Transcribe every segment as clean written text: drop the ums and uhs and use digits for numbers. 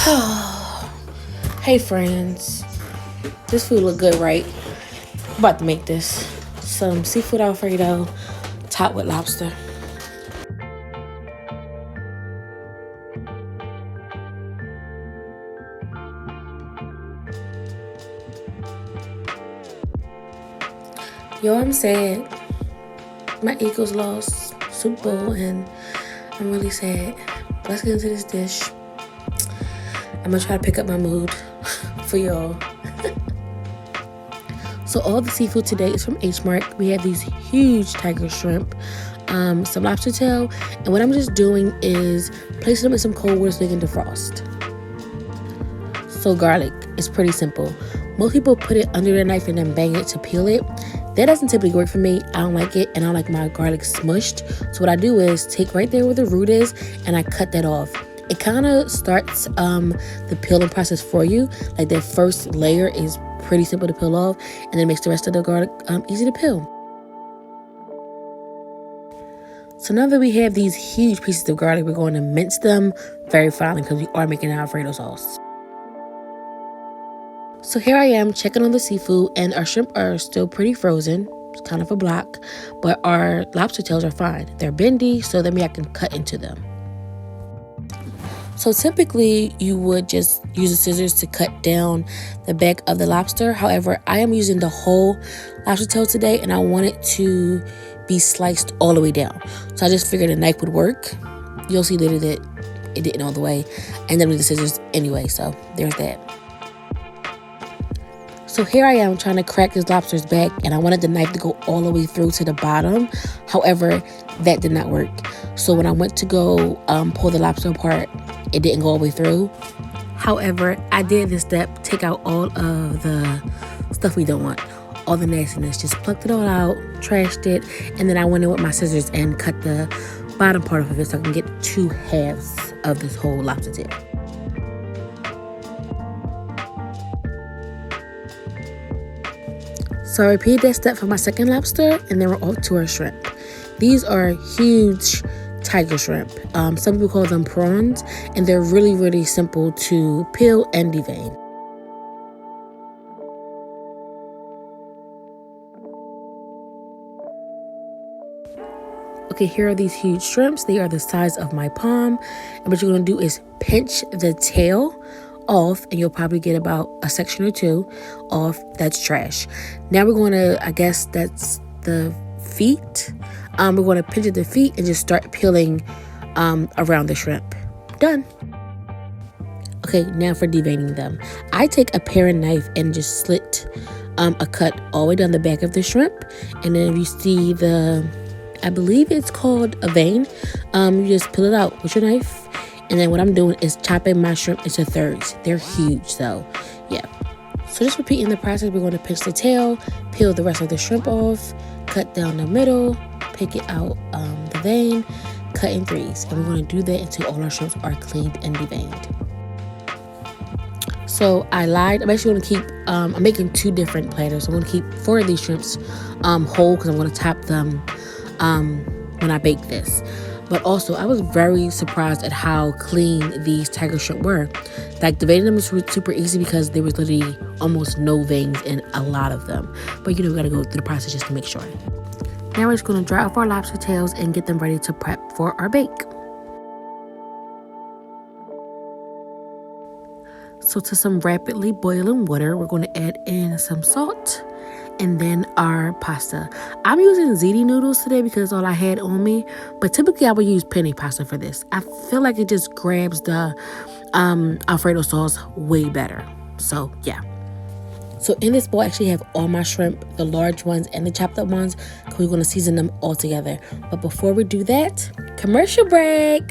Hey friends, this food look good, right? I'm about to make this. Some seafood Alfredo topped with lobster. Yo, I'm sad. My Eagles lost Super Bowl and I'm really sad. Let's get into this dish. I'm gonna try to pick up my mood for y'all. So all the seafood today is from H Mart. We have these huge tiger shrimp, some lobster tail, and what I'm just doing is placing them in some cold water so they can defrost. So garlic is pretty simple. Most people put it under the knife and then bang it to peel it. That doesn't typically work for me. I don't like it, and I don't like my garlic smushed. So what I do is take right there where the root is, and I cut that off. It kind of starts the peeling process for you. Like that first layer is pretty simple to peel off, and then makes the rest of the garlic easy to peel. So now that we have these huge pieces of garlic, we're going to mince them very finely because we are making an Alfredo sauce. So here I am checking on the seafood, and our shrimp are still pretty frozen. It's kind of a block, but our lobster tails are fine. They're bendy, so that means I can cut into them. So typically you would just use the scissors to cut down the back of the lobster. However, I am using the whole lobster tail today, and I want it to be sliced all the way down. So I just figured a knife would work. You'll see later that it didn't all the way. I ended up with the scissors anyway, so there's that. So here I am trying to crack this lobster's back, and I wanted the knife to go all the way through to the bottom. However, that did not work. So when I went to go pull the lobster apart, it didn't go all the way through. However, I did this step, take out all of the stuff we don't want, all the nastiness, just plucked it all out, trashed it, and then I went in with my scissors and cut the bottom part of it so I can get 2 halves of this whole lobster tail. So I repeated that step for my second lobster, and then we're off to our shrimp. These are huge tiger shrimp. Some people call them prawns, and they're really, really simple to peel and devein. Okay, here are these huge shrimps. They are the size of my palm, and what you're going to do is pinch the tail off, and you'll probably get about a section or 2 off. That's trash. Now we're going to, I guess that's the feet. We're going to pinch at the feet and just start peeling around the shrimp. Done. Okay, now for deveining them. I take a paring knife and just slit a cut all the way down the back of the shrimp, and then if you see I believe it's called a vein, you just peel it out with your knife. And then what I'm doing is chopping my shrimp into thirds. They're huge, so yeah. So just repeating the process, we're going to pinch the tail, peel the rest of the shrimp off, cut down the middle, pick it out the vein, cut in 3s. And we're going to do that until all our shrimps are cleaned and deveined. So I lied. I'm actually going to keep, I'm making 2 different platters. So I'm going to keep 4 of these shrimps whole because I'm going to top them when I bake this. But also, I was very surprised at how clean these tiger shrimp were. Like, deveining them was super easy because there was literally almost no veins in a lot of them. But we gotta go through the process just to make sure. Now we're just gonna dry off our lobster tails and get them ready to prep for our bake. So to some rapidly boiling water, we're gonna add in some salt and then our pasta. I'm using Ziti noodles today because it's all I had on me, but typically I would use Penne pasta for this. I feel like it just grabs the Alfredo sauce way better. So yeah. So in this bowl I actually have all my shrimp, the large ones and the chopped up ones, because we're going to season them all together. But before we do that, commercial break.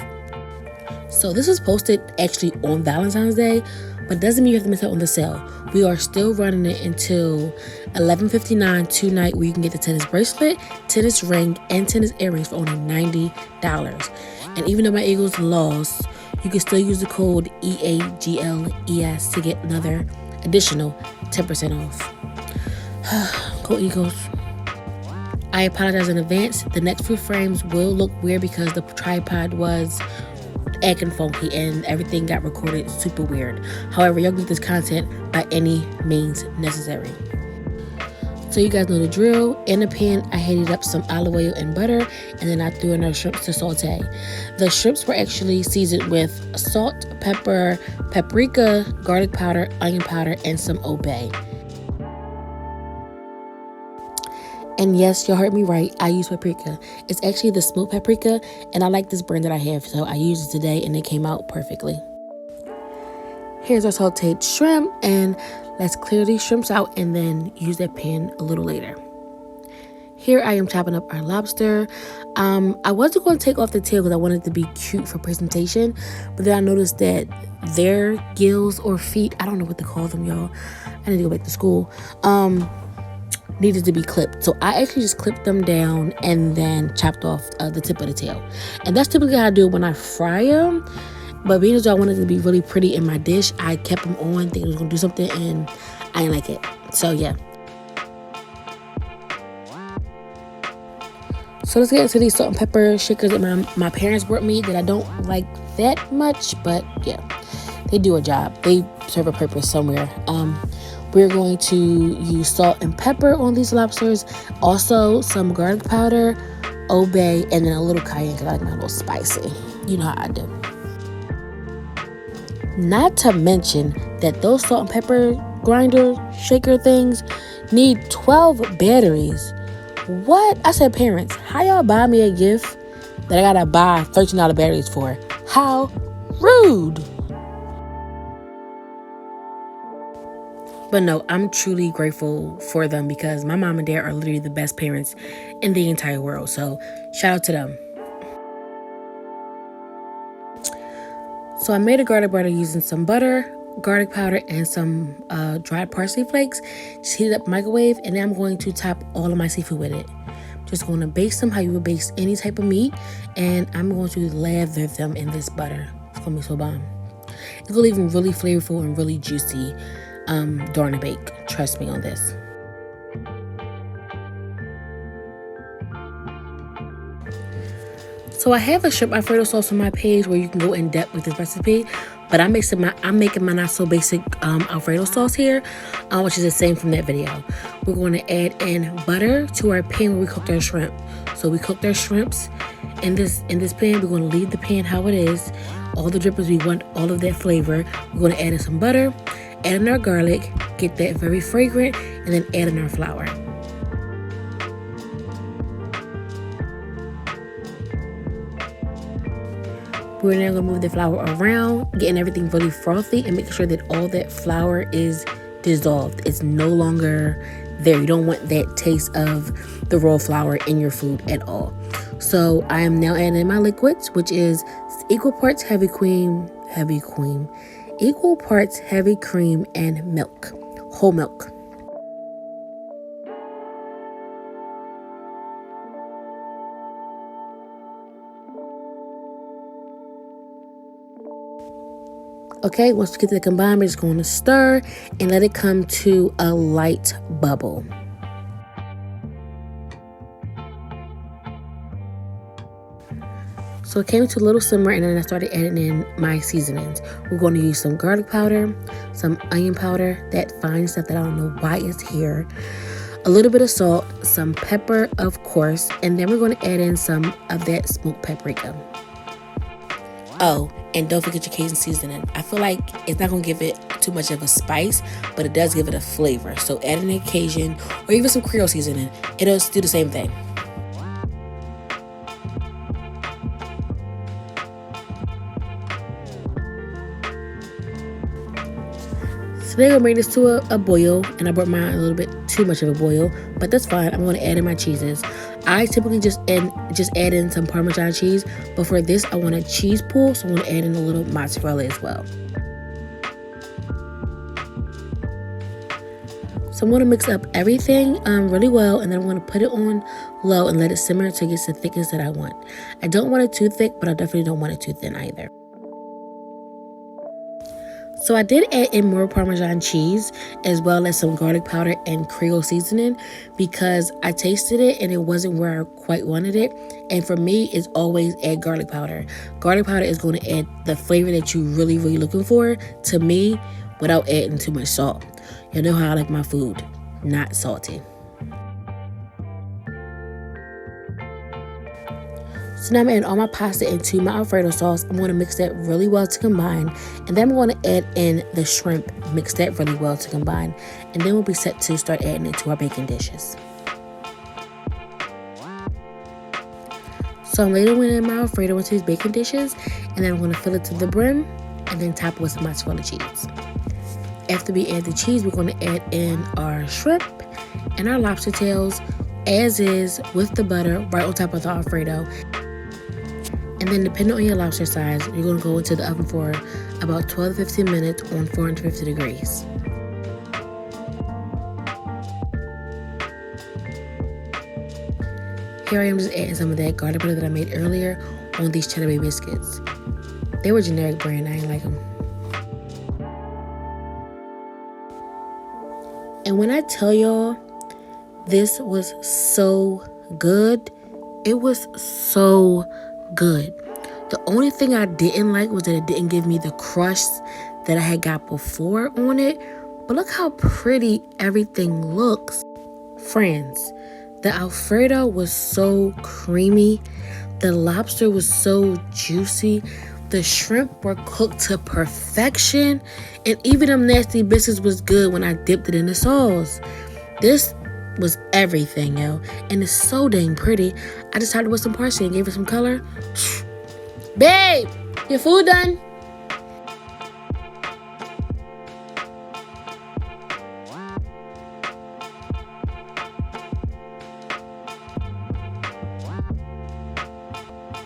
So this was posted actually on Valentine's Day, but it doesn't mean you have to miss out on the sale. We are still running it until 11:59 tonight, where you can get the tennis bracelet, tennis ring, and tennis earrings for only $90. And even though my Eagles lost, you can still use the code EAGLES to get another additional 10% off. Go Eagles. I apologize in advance. The next few frames will look weird because the tripod was acting funky and everything got recorded super weird. However, y'all get this content by any means necessary. So you guys know the drill. In a pan, I heated up some olive oil and butter, and then I threw in our shrimps to saute. The shrimps were actually seasoned with salt, pepper, paprika, garlic powder, onion powder, and some Old Bay. And yes, y'all heard me right. I use paprika. It's actually the smoked paprika, and I like this brand that I have, so I used it today, and it came out perfectly. Here's our sauteed shrimp, and let's clear these shrimps out and then use that pan a little later. Here I am chopping up our lobster. I wasn't going to take off the tail because I wanted it to be cute for presentation, but then I noticed that their gills or feet, I don't know what to call them, y'all. I need to go back to school. Needed to be clipped. So I actually just clipped them down and then chopped off the tip of the tail. And that's typically how I do it when I fry them. But being as I wanted it to be really pretty in my dish, I kept them on, thinking it was going to do something, and I didn't like it. So, yeah. So, let's get into these salt and pepper shakers that my parents brought me that I don't like that much. But, yeah, they do a job. They serve a purpose somewhere. We're going to use salt and pepper on these lobsters. Also, some garlic powder, Old Bay, and then a little cayenne because I like my little spicy. You know how I do. Not to mention that those salt and pepper grinder shaker things need 12 batteries. What? I said, parents, how y'all buy me a gift that I gotta buy $13 batteries for? How rude. But no, I'm truly grateful for them because my mom and dad are literally the best parents in the entire world. So shout out to them. So I made a garlic butter using some butter, garlic powder, and some dried parsley flakes. Just heat it up microwave, and then I'm going to top all of my seafood with it. Just going to baste them how you would baste any type of meat, and I'm going to lather them in this butter. It's going to be so bomb. It's going to leave them really flavorful and really juicy during the bake. Trust me on this. So I have a shrimp Alfredo sauce on my page where you can go in depth with this recipe, but I'm making my not so basic Alfredo sauce here, which is the same from that video. We're going to add in butter to our pan where we cooked our shrimp. So we cooked our shrimps in this pan. We're going to leave the pan how it is. All the drippings, we want all of that flavor. We're going to add in some butter, add in our garlic, get that very fragrant, and then add in our flour. We're now going to move the flour around, getting everything really frothy and making sure that all that flour is dissolved. It's no longer there. You don't want that taste of the raw flour in your food at all. So I am now adding in my liquids, which is equal parts heavy cream, equal parts heavy cream and milk, whole milk. Okay, once we get that combined, we're just going to stir and let it come to a light bubble. So it came to a little simmer, and then I started adding in my seasonings. We're going to use some garlic powder, some onion powder, that fine stuff that I don't know why it's here, a little bit of salt, some pepper, of course, and then we're going to add in some of that smoked paprika. Oh, and don't forget your Cajun seasoning. I feel like it's not going to give it too much of a spice, but it does give it a flavor. So add in a Cajun or even some Creole seasoning. It'll do the same thing. So they're going to bring this to a boil, and I brought mine a little bit too much of a boil, but that's fine. I'm going to add in my cheeses. I typically just add in some Parmesan cheese, but for this I want a cheese pool, so I'm going to add in a little mozzarella as well. So I'm going to mix up everything really well, and then I'm going to put it on low and let it simmer until it gets the thickness that I want. I don't want it too thick, but I definitely don't want it too thin either. So I did add in more Parmesan cheese as well as some garlic powder and Creole seasoning because I tasted it and it wasn't where I quite wanted it. And for me, it's always add garlic powder. Garlic powder is going to add the flavor that you really, really looking for to me without adding too much salt. You know how I like my food, not salty. So now I'm adding all my pasta into my Alfredo sauce. I'm going to mix that really well to combine. And then I'm going to add in the shrimp, mix that really well to combine. And then we'll be set to start adding it to our baking dishes. So I'm layering in my Alfredo into these baking dishes. And then I'm going to fill it to the brim and then top it with some mozzarella cheese. After we add the cheese, we're going to add in our shrimp and our lobster tails as is with the butter right on top of the Alfredo. And then depending on your lobster size, you're going to go into the oven for about 12 to 15 minutes on 450 degrees. Here I am just adding some of that garlic butter that I made earlier on these Cheddar Bay biscuits. They were generic brand, I ain't like them. And when I tell y'all, this was so good. It was so good. The only thing I didn't like was that it didn't give me the crust that I had got before on it. But look how pretty everything looks. Friends, the Alfredo was so creamy. The lobster was so juicy. The shrimp were cooked to perfection. And even them nasty biscuits was good when I dipped it in the sauce. This was everything, yo. And it's so dang pretty. I just topped it with some parsley and gave it some color. Babe, your food done?